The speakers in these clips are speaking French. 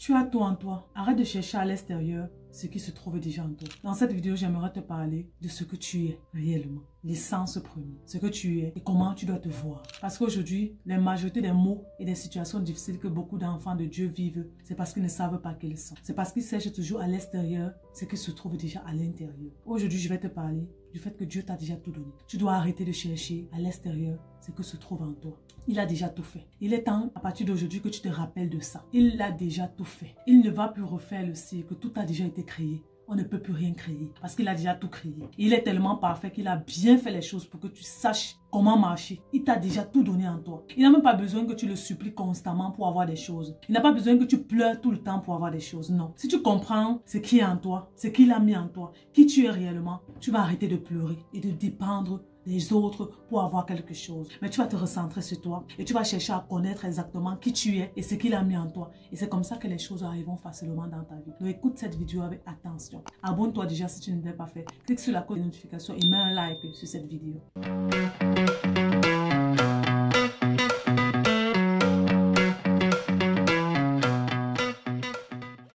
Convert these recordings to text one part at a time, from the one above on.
Tu as tout en toi. Arrête de chercher à l'extérieur ce qui se trouve déjà en toi. Dans cette vidéo, j'aimerais te parler de ce que tu es réellement. L'essence première. Ce que tu es et comment tu dois te voir. Parce qu'aujourd'hui, la majorité des maux et des situations difficiles que beaucoup d'enfants de Dieu vivent, c'est parce qu'ils ne savent pas quels sont. C'est parce qu'ils cherchent toujours à l'extérieur ce qui se trouve déjà à l'intérieur. Aujourd'hui, je vais te parler du fait que Dieu t'a déjà tout donné. Tu dois arrêter de chercher à l'extérieur ce que se trouve en toi. Il a déjà tout fait. Il est temps, à partir d'aujourd'hui, que tu te rappelles de ça. Il a déjà tout fait. Il ne va plus refaire le cycle. Tout a déjà été créé. On ne peut plus rien créer parce qu'il a déjà tout créé. Il est tellement parfait qu'il a bien fait les choses pour que tu saches comment marcher. Il t'a déjà tout donné en toi. Il n'a même pas besoin que tu le supplies constamment pour avoir des choses. Il n'a pas besoin que tu pleures tout le temps pour avoir des choses. Non. Si tu comprends ce qui est en toi, ce qu'il a mis en toi, qui tu es réellement, tu vas arrêter de pleurer et de dépendre des autres pour avoir quelque chose. Mais tu vas te recentrer sur toi et tu vas chercher à connaître exactement qui tu es et ce qu'il a mis en toi. Et c'est comme ça que les choses arriveront facilement dans ta vie. Donc écoute cette vidéo avec attention. Abonne-toi déjà si tu ne l'as pas fait. Clique sur la cloche de notification et mets un like sur cette vidéo.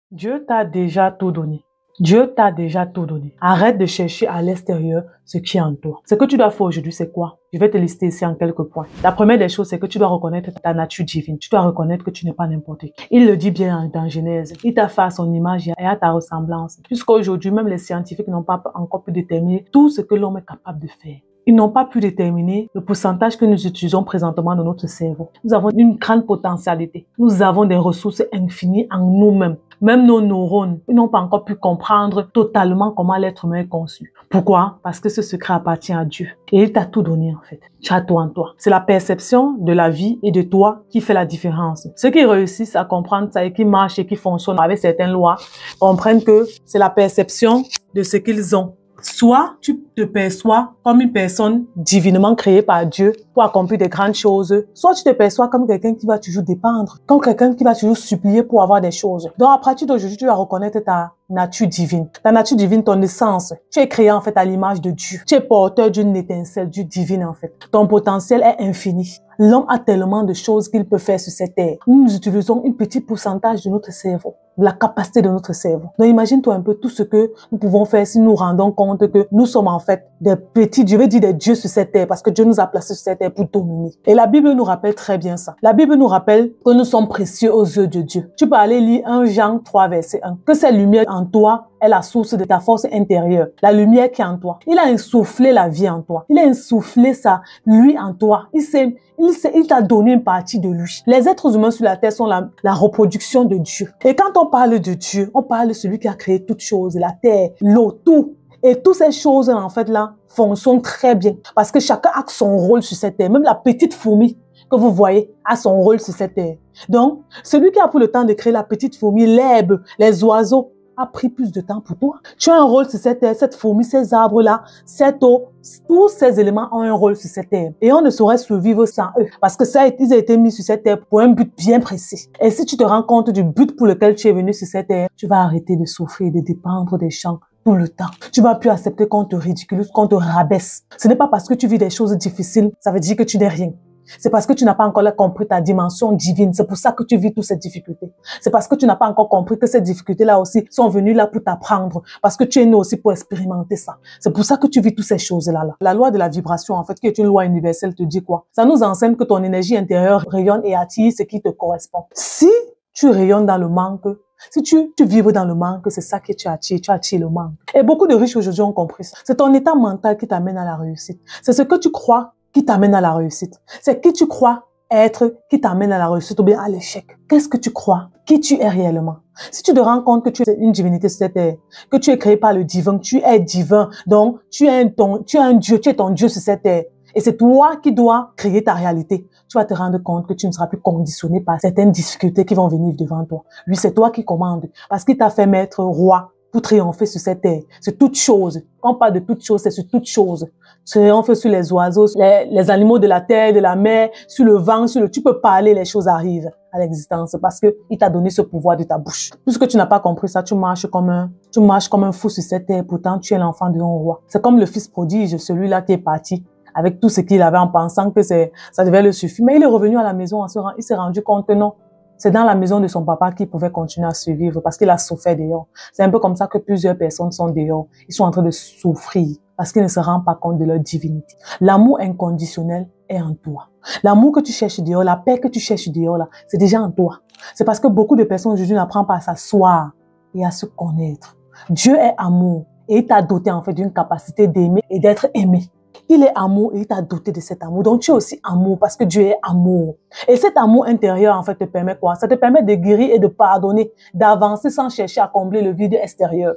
Dieu t'a déjà tout donné. Dieu t'a déjà tout donné. Arrête de chercher à l'extérieur ce qui est en toi. Ce que tu dois faire aujourd'hui, c'est quoi? Je vais te lister ici en quelques points. La première des choses, c'est que tu dois reconnaître ta nature divine. Tu dois reconnaître que tu n'es pas n'importe qui. Il le dit bien dans Genèse. Il t'a fait à son image et à ta ressemblance. Jusqu'à aujourd'hui, même les scientifiques n'ont pas encore pu déterminer tout ce que l'homme est capable de faire. Ils n'ont pas pu déterminer le pourcentage que nous utilisons présentement dans notre cerveau. Nous avons une grande potentialité. Nous avons des ressources infinies en nous-mêmes. Même nos neurones, ils n'ont pas encore pu comprendre totalement comment l'être humain est conçu. Pourquoi? Parce que ce secret appartient à Dieu. Et il t'a tout donné en fait. Tu as tout en toi. C'est la perception de la vie et de toi qui fait la différence. Ceux qui réussissent à comprendre ça et qui marchent et qui fonctionnent avec certaines lois comprennent que c'est la perception de ce qu'ils ont. Soit tu te perçois comme une personne divinement créée par Dieu pour accomplir des grandes choses, soit tu te perçois comme quelqu'un qui va toujours dépendre, comme quelqu'un qui va toujours supplier pour avoir des choses. Donc à partir d'aujourd'hui, tu vas reconnaître ta nature divine. Ta nature divine, ton essence. Tu es créé en fait à l'image de Dieu. Tu es porteur d'une étincelle, du divin en fait. Ton potentiel est infini. L'homme a tellement de choses qu'il peut faire sur cette terre. Nous utilisons un petit pourcentage de notre cerveau, de la capacité de notre cerveau. Donc imagine-toi un peu tout ce que nous pouvons faire si nous rendons compte que nous sommes en fait des petits, je vais dire des dieux sur cette terre, parce que Dieu nous a placés sur cette terre pour dominer. Et la Bible nous rappelle très bien ça. La Bible nous rappelle que nous sommes précieux aux yeux de Dieu. Tu peux aller lire 1 Jean 3 verset 1. Que cette lumière en toi est la source de ta force intérieure. La lumière qui est en toi. Il a insoufflé la vie en toi. Il a insoufflé ça, lui en toi. Il t'a donné une partie de lui. Les êtres humains sur la terre sont la reproduction de Dieu. Et quand on parle de Dieu, on parle de celui qui a créé toutes choses, la terre, l'eau, tout. Et toutes ces choses, en fait, là, fonctionnent très bien. Parce que chacun a son rôle sur cette terre. Même la petite fourmi que vous voyez a son rôle sur cette terre. Donc, celui qui a pris le temps de créer la petite fourmi, l'herbe, les oiseaux, a pris plus de temps pour toi. Tu as un rôle sur cette terre, cette fourmi, ces arbres-là, cette eau, tous ces éléments ont un rôle sur cette terre. Et on ne saurait survivre sans eux. Parce que ils ont été mis sur cette terre pour un but bien précis. Et si tu te rends compte du but pour lequel tu es venu sur cette terre, tu vas arrêter de souffrir, de dépendre des champs tout le temps. Tu vas plus accepter qu'on te ridiculise, qu'on te rabaisse. Ce n'est pas parce que tu vis des choses difficiles, ça veut dire que tu n'es rien. C'est parce que tu n'as pas encore compris ta dimension divine. C'est pour ça que tu vis toutes ces difficultés. C'est parce que tu n'as pas encore compris que ces difficultés-là aussi sont venues là pour t'apprendre. Parce que tu es né aussi pour expérimenter ça. C'est pour ça que tu vis toutes ces choses-là. La loi de la vibration, en fait, qui est une loi universelle, te dit quoi? Ça nous enseigne que ton énergie intérieure rayonne et attire ce qui te correspond. Si tu rayonnes dans le manque, si tu vibres dans le manque, c'est ça que tu attires le manque. Et beaucoup de riches aujourd'hui ont compris ça. C'est ton état mental qui t'amène à la réussite. C'est ce que tu crois qui t'amène à la réussite. C'est qui tu crois être qui t'amène à la réussite ou bien à l'échec. Qu'est-ce que tu crois? Qui tu es réellement? Si tu te rends compte que tu es une divinité sur cette terre, que tu es créé par le divin, tu es divin, donc tu es un Dieu, tu es ton Dieu sur cette terre. Et c'est toi qui dois créer ta réalité. Tu vas te rendre compte que tu ne seras plus conditionné par certaines difficultés qui vont venir devant toi. Lui, c'est toi qui commandes parce qu'il t'a fait maître roi pour triompher sur cette terre. C'est toute chose. Quand on parle de toute chose, c'est sur toute chose. Triomphe sur les oiseaux, les animaux de la terre, de la mer, sur le vent, tu peux parler, les choses arrivent à l'existence parce que il t'a donné ce pouvoir de ta bouche. Puisque tu n'as pas compris ça, tu marches comme un fou sur cette terre. Pourtant, tu es l'enfant d'un roi. C'est comme le fils prodige, celui-là qui est parti avec tout ce qu'il avait en pensant que ça devait le suffire. Mais il est revenu à la maison, il s'est rendu compte que non. C'est dans la maison de son papa qu'il pouvait continuer à survivre parce qu'il a souffert dehors. C'est un peu comme ça que plusieurs personnes sont dehors. Ils sont en train de souffrir parce qu'ils ne se rendent pas compte de leur divinité. L'amour inconditionnel est en toi. L'amour que tu cherches dehors, la paix que tu cherches dehors, là, c'est déjà en toi. C'est parce que beaucoup de personnes aujourd'hui n'apprennent pas à s'asseoir et à se connaître. Dieu est amour et il t'a doté en fait d'une capacité d'aimer et d'être aimé. Il est amour et il t'a doté de cet amour. Donc tu es aussi amour parce que Dieu est amour. Et cet amour intérieur en fait te permet quoi? Ça te permet de guérir et de pardonner, d'avancer sans chercher à combler le vide extérieur.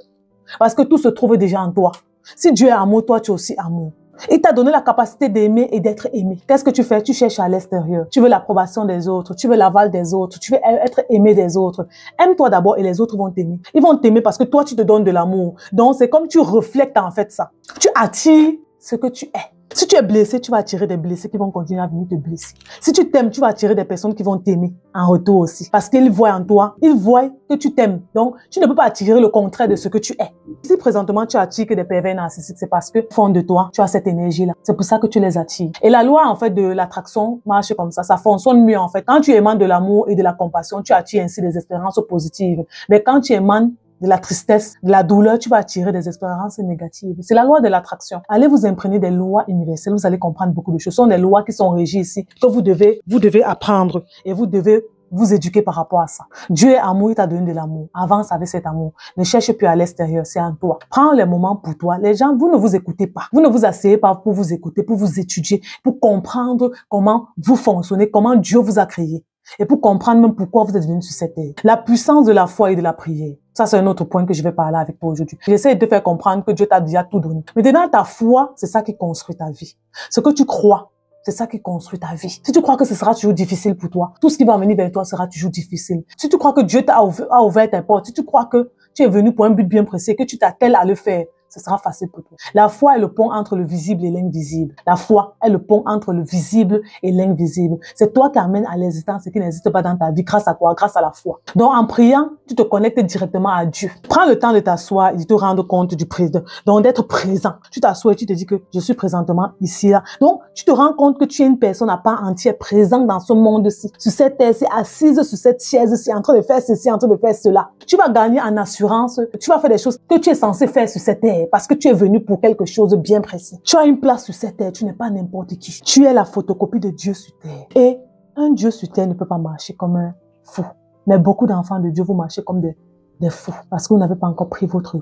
Parce que tout se trouve déjà en toi. Si Dieu est amour, toi tu es aussi amour. Il t'a donné la capacité d'aimer et d'être aimé. Qu'est-ce que tu fais? Tu cherches à l'extérieur. Tu veux l'approbation des autres. Tu veux l'aval des autres. Tu veux être aimé des autres. Aime-toi d'abord et les autres vont t'aimer. Ils vont t'aimer parce que toi, tu te donnes de l'amour. Donc, c'est comme tu reflètes en fait ça. Tu attires ce que tu es. Si tu es blessé, tu vas attirer des blessés qui vont continuer à venir te blesser. Si tu t'aimes, tu vas attirer des personnes qui vont t'aimer en retour aussi. Parce qu'ils voient en toi, ils voient que tu t'aimes. Donc, tu ne peux pas attirer le contraire de ce que tu es. Si présentement tu attires que des pervers narcissiques, c'est parce que, au fond de toi, tu as cette énergie-là. C'est pour ça que tu les attires. Et la loi, en fait, de l'attraction marche comme ça. Ça fonctionne mieux, en fait. Quand tu émanes de l'amour et de la compassion, tu attires ainsi des expériences positives. Mais quand tu émanes de la tristesse, de la douleur, tu vas attirer des expériences négatives. C'est la loi de l'attraction. Allez vous imprégner des lois universelles, vous allez comprendre beaucoup de choses. Ce sont des lois qui sont régies ici, que vous devez apprendre et vous devez vous éduquer par rapport à ça. Dieu est amour, il t'a donné de l'amour. Avance avec cet amour. Ne cherche plus à l'extérieur, c'est en toi. Prends les moments pour toi. Les gens, vous ne vous écoutez pas. Vous ne vous asseyez pas pour vous écouter, pour vous étudier, pour comprendre comment vous fonctionnez, comment Dieu vous a créé. Et pour comprendre même pourquoi vous êtes venu sur cette terre. La puissance de la foi et de la prière. Ça, c'est un autre point que je vais parler avec toi aujourd'hui. J'essaie de te faire comprendre que Dieu t'a déjà tout donné. Maintenant, ta foi, c'est ça qui construit ta vie. Ce que tu crois, c'est ça qui construit ta vie. Si tu crois que ce sera toujours difficile pour toi, tout ce qui va venir vers toi sera toujours difficile. Si tu crois que Dieu t'a ouvert tes portes, si tu crois que tu es venu pour un but bien précis, que tu t'attelles à le faire, ce sera facile pour toi. La foi est le pont entre le visible et l'invisible. La foi est le pont entre le visible et l'invisible. C'est toi qui amènes à l'existence ce qui n'existe pas dans ta vie grâce à toi, grâce à la foi. Donc, en priant, tu te connectes directement à Dieu. Prends le temps de t'asseoir et de te rendre compte du présent. Donc, d'être présent. Tu t'assois et tu te dis que je suis présentement ici, là. Donc, tu te rends compte que tu es une personne à part entière présente dans ce monde-ci. Sur cette terre-ci, assise sur cette chaise-ci, en train de faire ceci, en train de faire cela. Tu vas gagner en assurance. Tu vas faire des choses que tu es censé faire sur cette terre. Parce que tu es venu pour quelque chose de bien précis. Tu as une place sur cette terre, tu n'es pas n'importe qui. Tu es la photocopie de Dieu sur terre. Et un Dieu sur terre ne peut pas marcher comme un fou. Mais beaucoup d'enfants de Dieu, vous marchez comme des fous. Parce que vous n'avez pas encore pris votre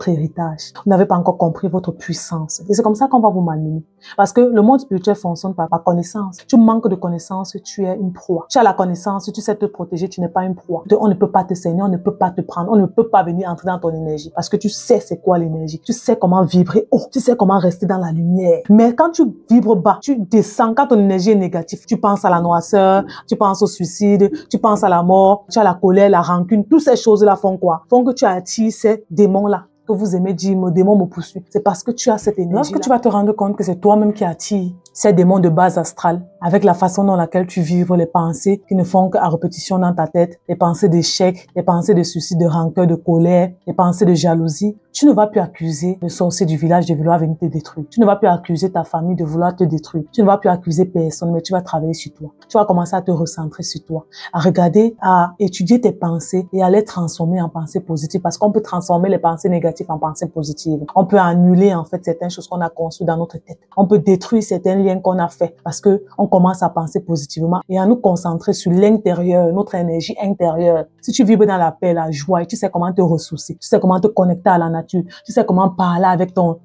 héritage. Vous n'avez pas encore compris votre puissance. Et c'est comme ça qu'on va vous malmener. Parce que le monde spirituel fonctionne par connaissance. Tu manques de connaissance, tu es une proie. Tu as la connaissance, tu sais te protéger, tu n'es pas une proie. On ne peut pas te saigner, on ne peut pas te prendre, on ne peut pas venir entrer dans ton énergie. Parce que tu sais c'est quoi l'énergie. Tu sais comment vibrer haut. Tu sais comment rester dans la lumière. Mais quand tu vibres bas, tu descends. Quand ton énergie est négative, tu penses à la noirceur, tu penses au suicide, tu penses à la mort, tu as la colère, la rancune. Toutes ces choses-là font quoi? Font que tu attires ces démons-là. Que vous aimez dire, mon démon me poursuit. C'est parce que tu as cette énergie. Lorsque tu vas te rendre compte que c'est toi-même qui attire ces démons de base astrale, avec la façon dans laquelle tu vivres les pensées qui ne font qu'à répétition dans ta tête, les pensées d'échec, les pensées de suicide, de rancœur, de colère, les pensées de jalousie, tu ne vas plus accuser le sorcier du village de vouloir venir te détruire. Tu ne vas plus accuser ta famille de vouloir te détruire. Tu ne vas plus accuser personne, mais tu vas travailler sur toi. Tu vas commencer à te recentrer sur toi, à regarder, à étudier tes pensées et à les transformer en pensées positives parce qu'on peut transformer les pensées négatives en pensées positives. On peut annuler en fait certaines choses qu'on a conçues dans notre tête. On peut détruire certains liens qu'on a faits parce que on commence à penser positivement et à nous concentrer sur l'intérieur, notre énergie intérieure. Si tu vibres dans la paix, la joie, et tu sais comment te ressourcer, tu sais comment te connecter à la nature, tu sais comment parler avec ton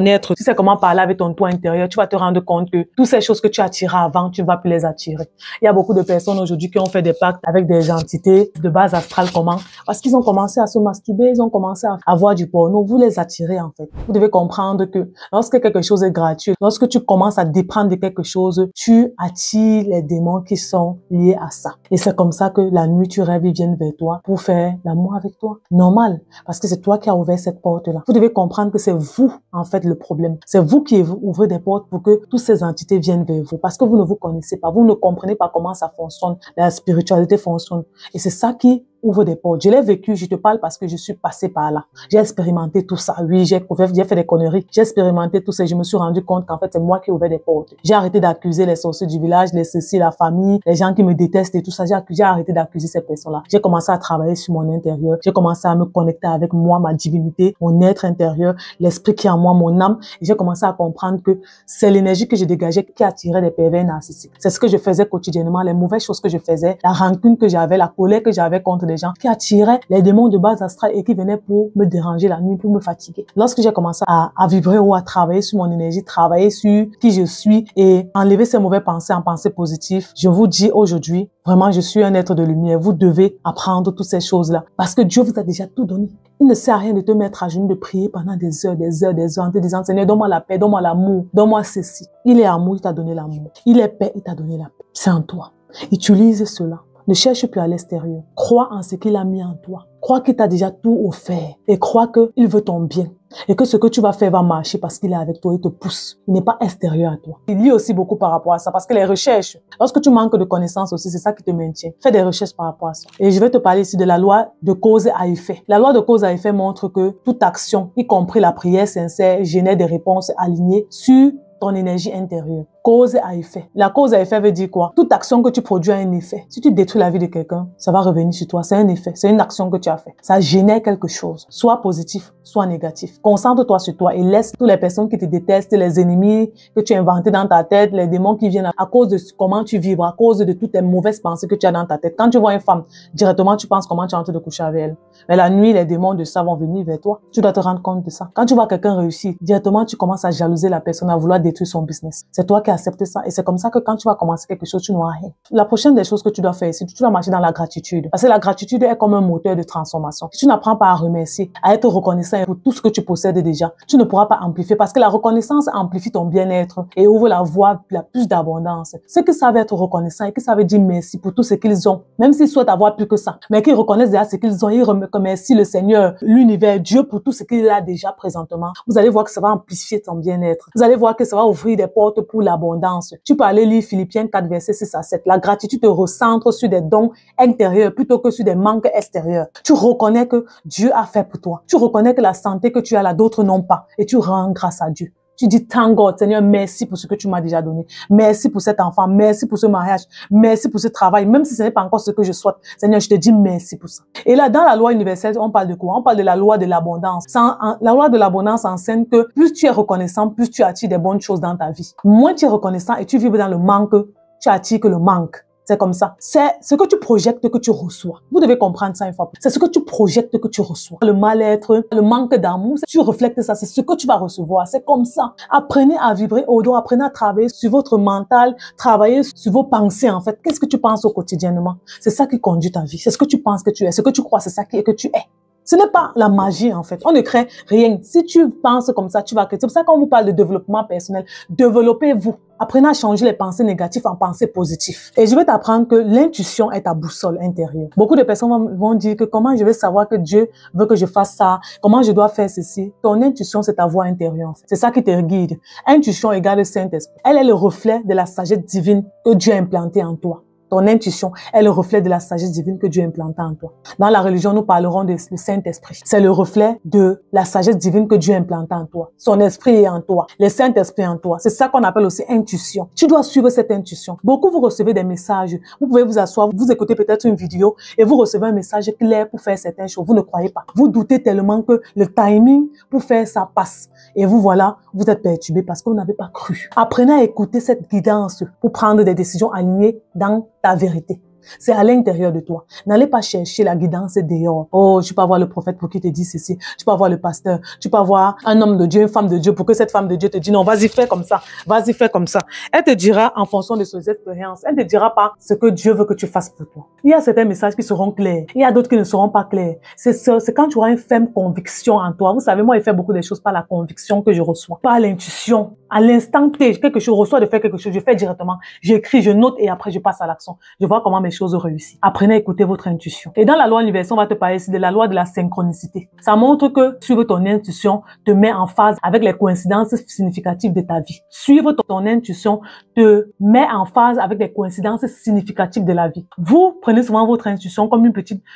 être, tu sais comment parler avec ton toi intérieur, tu vas te rendre compte que toutes ces choses que tu attirais avant, tu ne vas plus les attirer. Il y a beaucoup de personnes aujourd'hui qui ont fait des pactes avec des entités de base astrale. Comment? Parce qu'ils ont commencé à se masturber, ils ont commencé à avoir du porno. Vous les attirez en fait. Vous devez comprendre que lorsque quelque chose est gratuit, lorsque tu commences à dépendre de quelque chose, tu attires les démons qui sont liés à ça. Et c'est comme ça que la nuit, tu rêves, ils viennent vers toi pour faire l'amour avec toi. Normal. Parce que c'est toi qui as ouvert cette porte-là. Vous devez comprendre que c'est vous en fait le problème. C'est vous qui ouvrez des portes pour que toutes ces entités viennent vers vous parce que vous ne vous connaissez pas, vous ne comprenez pas comment ça fonctionne, la spiritualité fonctionne. Et c'est ça qui ouvre des portes. Je l'ai vécu, je te parle parce que je suis passée par là. J'ai expérimenté tout ça. Oui, j'ai fait des conneries. J'ai expérimenté tout ça et je me suis rendu compte qu'en fait, c'est moi qui ouvrais des portes. J'ai arrêté d'accuser les sorciers du village, les ceci, la famille, les gens qui me détestent et tout ça. J'ai arrêté d'accuser ces personnes-là. J'ai commencé à travailler sur mon intérieur. J'ai commencé à me connecter avec moi, ma divinité, mon être intérieur, l'esprit qui est en moi, mon âme. Et j'ai commencé à comprendre que c'est l'énergie que je dégageais qui attirait des pervers narcissiques. C'est ce que je faisais quotidiennement, les mauvaises choses que je faisais, la rancune que j'avais, la colère que j'avais contre les gens, qui attiraient les démons de base astrale et qui venaient pour me déranger la nuit, pour me fatiguer. Lorsque j'ai commencé à vibrer ou à travailler sur mon énergie, travailler sur qui je suis et enlever ces mauvaises pensées en pensées positives, je vous dis aujourd'hui, vraiment, je suis un être de lumière. Vous devez apprendre toutes ces choses-là parce que Dieu vous a déjà tout donné. Il ne sert à rien de te mettre à genoux, de prier pendant des heures, en te disant, Seigneur, donne-moi la paix, donne-moi l'amour, donne-moi ceci. Il est amour, il t'a donné l'amour. Il est paix, il t'a donné la paix. C'est en toi. Utilise cela. Ne cherche plus à l'extérieur. Crois en ce qu'il a mis en toi. Crois qu'il t'a déjà tout offert. Et crois qu'il veut ton bien. Et que ce que tu vas faire va marcher parce qu'il est avec toi, il te pousse. Il n'est pas extérieur à toi. Il lit aussi beaucoup par rapport à ça parce que les recherches, lorsque tu manques de connaissances aussi, c'est ça qui te maintient. Fais des recherches par rapport à ça. Et je vais te parler ici de la loi de cause à effet. La loi de cause à effet montre que toute action, y compris la prière sincère, génère des réponses alignées sur ton énergie intérieure. Cause à effet. La cause à effet veut dire quoi? Toute action que tu produis a un effet. Si tu détruis la vie de quelqu'un, ça va revenir sur toi. C'est un effet. C'est une action que tu as fait. Ça génère quelque chose. Soit positif, soit négatif. Concentre-toi sur toi et laisse toutes les personnes qui te détestent, les ennemis que tu as inventés dans ta tête, les démons qui viennent à cause de comment tu vibres, à cause de toutes les mauvaises pensées que tu as dans ta tête. Quand tu vois une femme, directement tu penses comment tu es en train de coucher avec elle. Mais la nuit, les démons de ça vont venir vers toi. Tu dois te rendre compte de ça. Quand tu vois quelqu'un réussir, directement tu commences à jalouser la personne, à vouloir détruire son business. C'est toi qui as accepté ça. Et c'est comme ça que quand tu vas commencer quelque chose, tu n'auras rien. La prochaine des choses que tu dois faire, c'est que tu dois marcher dans la gratitude. Parce que la gratitude est comme un moteur de transformation. Si tu n'apprends pas à remercier, à être reconnaissant pour tout ce que tu possèdes déjà, tu ne pourras pas amplifier parce que la reconnaissance amplifie ton bien-être et ouvre la voie à plus d'abondance. Ceux qui savent être reconnaissants et qui savent dire merci pour tout ce qu'ils ont, même s'ils souhaitent avoir plus que ça, mais qui reconnaissent déjà ce qu'ils ont, ils remercient le Seigneur, l'univers, Dieu pour tout ce qu'il a déjà présentement. Vous allez voir que ça va amplifier ton bien-être. Vous allez voir que ça va ouvrir des portes pour l'abondance. Tu peux aller lire Philippiens 4, verset 6 à 7. La gratitude te recentre sur des dons intérieurs plutôt que sur des manques extérieurs. Tu reconnais que Dieu a fait pour toi. Tu reconnais que la santé que tu as là, d'autres n'ont pas. Et tu rends grâce à Dieu. Tu dis, thank God, Seigneur, merci pour ce que tu m'as déjà donné. Merci pour cet enfant. Merci pour ce mariage. Merci pour ce travail. Même si ce n'est pas encore ce que je souhaite. Seigneur, je te dis merci pour ça. Et là, dans la loi universelle, on parle de quoi? On parle de la loi de l'abondance. La loi de l'abondance enseigne que plus tu es reconnaissant, plus tu attires des bonnes choses dans ta vie. Moins tu es reconnaissant et tu vibres dans le manque, tu attires que le manque. C'est comme ça. C'est ce que tu projettes que tu reçois. Vous devez comprendre ça une fois. C'est ce que tu projettes que tu reçois. Le mal-être, le manque d'amour, tu reflètes ça. C'est ce que tu vas recevoir. C'est comme ça. Apprenez à vibrer au-delà. Apprenez à travailler sur votre mental, travailler sur vos pensées en fait. Qu'est-ce que tu penses au quotidiennement? C'est ça qui conduit ta vie. C'est ce que tu penses que tu es. Ce que tu crois, c'est ça qui est que tu es. Ce n'est pas la magie, en fait. On ne crée rien. Si tu penses comme ça, tu vas créer. C'est pour ça qu'on vous parle de développement personnel. Développez-vous. Apprenez à changer les pensées négatives en pensées positives. Et je vais t'apprendre que l'intuition est ta boussole intérieure. Beaucoup de personnes vont dire que comment je vais savoir que Dieu veut que je fasse ça? Comment je dois faire ceci? Ton intuition, c'est ta voix intérieure, en fait. C'est ça qui te guide. Intuition égale Saint-Esprit. Elle est le reflet de la sagesse divine que Dieu a implantée en toi. Ton intuition est le reflet de la sagesse divine que Dieu a implantée en toi. Dans la religion, nous parlerons du Saint-Esprit. C'est le reflet de la sagesse divine que Dieu a implantée en toi. Son esprit est en toi. Le Saint-Esprit est en toi. C'est ça qu'on appelle aussi intuition. Tu dois suivre cette intuition. Beaucoup, vous recevez des messages. Vous pouvez vous asseoir, vous écoutez peut-être une vidéo et vous recevez un message clair pour faire certaines choses. Vous ne croyez pas. Vous doutez tellement que le timing pour faire ça passe. Et vous voilà, vous êtes perturbé parce que vous n'avez pas cru. Apprenez à écouter cette guidance pour prendre des décisions alignées dans ta vérité. C'est à l'intérieur de toi. N'allez pas chercher la guidance dehors. Oh, tu peux avoir le prophète pour qu'il te dise ceci. Tu peux avoir le pasteur. Tu peux avoir un homme de Dieu, une femme de Dieu pour que cette femme de Dieu te dise non, vas-y, fais comme ça. Vas-y, fais comme ça. Elle te dira en fonction de ses expériences. Elle ne te dira pas ce que Dieu veut que tu fasses pour toi. Il y a certains messages qui seront clairs. Il y a d'autres qui ne seront pas clairs. C'est quand tu auras une ferme conviction en toi. Vous savez, moi, je fais beaucoup de choses par la conviction que je reçois, par l'intuition. À l'instant T, quelque chose, je reçois de faire quelque chose, je fais directement, j'écris, je note et après je passe à l'action. Je vois comment mes choses réussissent. Apprenez à écouter votre intuition. Et dans la loi universelle, on va te parler ici de la loi de la synchronicité. Ça montre que suivre ton intuition te met en phase avec les coïncidences significatives de ta vie. Suivre ton intuition te met en phase avec les coïncidences significatives de la vie. Vous prenez souvent votre intuition comme une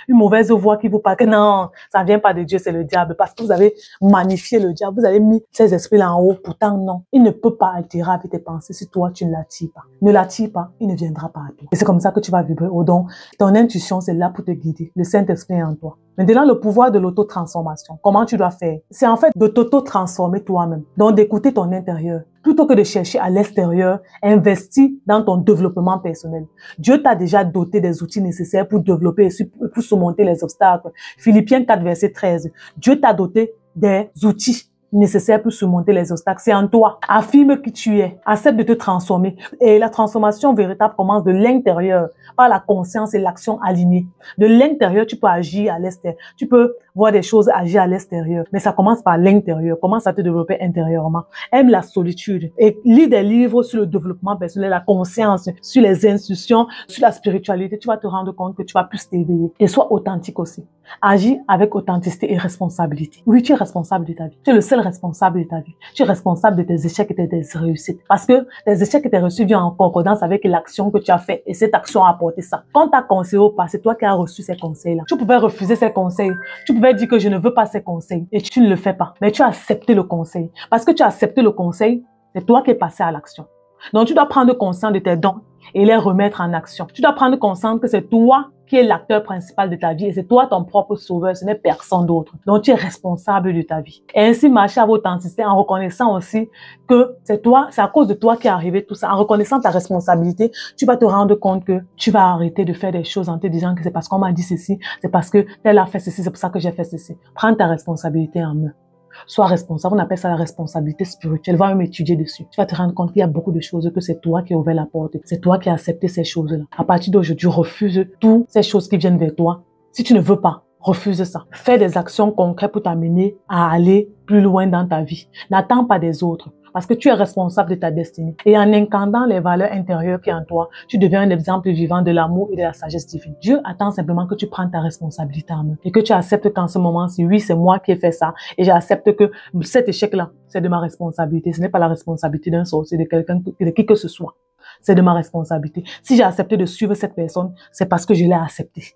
mauvaise voix qui vous parle que non, ça vient pas de Dieu, c'est le diable, parce que vous avez magnifié le diable, vous avez mis ces esprits-là en haut, pourtant non. Il ne peut pas altérer avec tes pensées si toi tu ne l'attires pas. Ne l'attire pas, il ne viendra pas à toi. Et c'est comme ça que tu vas vibrer au don. Ton intuition, c'est là pour te guider. Le Saint-Esprit est en toi. Maintenant, le pouvoir de l'auto-transformation. Comment tu dois faire? C'est en fait de t'auto-transformer toi-même. Donc, d'écouter ton intérieur. Plutôt que de chercher à l'extérieur, investis dans ton développement personnel. Dieu t'a déjà doté des outils nécessaires pour développer et pour surmonter les obstacles. Philippiens 4, verset 13. Dieu t'a doté des outils nécessaire pour surmonter les obstacles. C'est en toi. Affirme qui tu es. Accepte de te transformer. Et la transformation véritable commence de l'intérieur, par la conscience et l'action alignée. De l'intérieur, tu peux agir à l'extérieur. Tu peux voir des choses agir à l'extérieur. Mais ça commence par l'intérieur. Commence à te développer intérieurement. Aime la solitude. Et lis des livres sur le développement personnel, la conscience, sur les institutions, sur la spiritualité. Tu vas te rendre compte que tu vas plus t'éveiller. Et sois authentique aussi. Agis avec authenticité et responsabilité. Oui, tu es responsable de ta vie. Tu es le seul responsable de ta vie. Tu es responsable de tes échecs et de tes réussites. Parce que tes échecs et tes réussites viennent en concordance avec l'action que tu as faite. Et cette action a apporté ça. Quand tu as conseillé au passé, c'est toi qui as reçu ces conseils-là. Tu pouvais refuser ces conseils. Tu pouvais dire que je ne veux pas ces conseils. Et tu ne le fais pas. Mais tu as accepté le conseil. Parce que tu as accepté le conseil, c'est toi qui es passé à l'action. Donc, tu dois prendre conscience de tes dons et les remettre en action. Tu dois prendre conscience que c'est toi qui es l'acteur principal de ta vie et c'est toi ton propre sauveur, ce n'est personne d'autre. Donc, tu es responsable de ta vie. Et ainsi, marcher à votre authenticité en reconnaissant aussi que c'est toi, c'est à cause de toi qui est arrivé tout ça. En reconnaissant ta responsabilité, tu vas te rendre compte que tu vas arrêter de faire des choses en te disant que c'est parce qu'on m'a dit ceci, c'est parce que tel a fait ceci, c'est pour ça que j'ai fait ceci. Prends ta responsabilité en main. Sois responsable, on appelle ça la responsabilité spirituelle. Va même étudier dessus. Tu vas te rendre compte qu'il y a beaucoup de choses que c'est toi qui as ouvert la porte. C'est toi qui as accepté ces choses-là. À partir d'aujourd'hui, refuse toutes ces choses qui viennent vers toi. Si tu ne veux pas, refuse ça. Fais des actions concrètes pour t'amener à aller plus loin dans ta vie. N'attends pas des autres. Parce que tu es responsable de ta destinée. Et en incarnant les valeurs intérieures qui sont en toi, tu deviens un exemple vivant de l'amour et de la sagesse divine. Dieu attend simplement que tu prennes ta responsabilité en main. Et que tu acceptes qu'en ce moment-ci, oui, c'est moi qui ai fait ça. Et j'accepte que cet échec-là, c'est de ma responsabilité. Ce n'est pas la responsabilité d'un sorcier, de quelqu'un, de qui que ce soit. C'est de ma responsabilité. Si j'ai accepté de suivre cette personne, c'est parce que je l'ai accepté.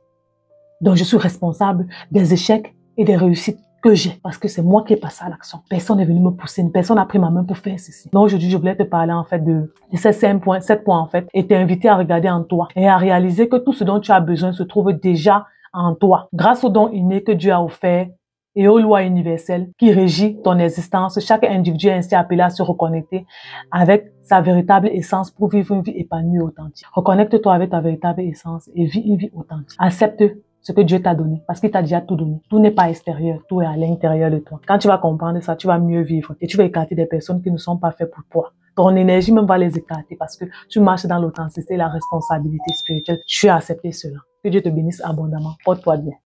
Donc, je suis responsable des échecs et des réussites que j'ai, parce que c'est moi qui ai passé à l'action. Personne n'est venu me pousser, personne n'a pris ma main pour faire ceci. Donc aujourd'hui, je voulais te parler en fait de ces 7 points en fait, et t'inviter à regarder en toi et à réaliser que tout ce dont tu as besoin se trouve déjà en toi. Grâce aux dons innés que Dieu a offerts et aux lois universelles qui régissent ton existence, chaque individu est ainsi appelé à se reconnecter avec sa véritable essence pour vivre une vie épanouie et authentique. Reconnecte-toi avec ta véritable essence et vis une vie authentique. Accepte ce que Dieu t'a donné, parce qu'il t'a déjà tout donné. Tout n'est pas extérieur, tout est à l'intérieur de toi. Quand tu vas comprendre ça, tu vas mieux vivre et tu vas écarter des personnes qui ne sont pas faites pour toi. Ton énergie même va les écarter parce que tu marches dans l'authenticité et la responsabilité spirituelle. Tu as accepté cela. Que Dieu te bénisse abondamment. Porte-toi bien.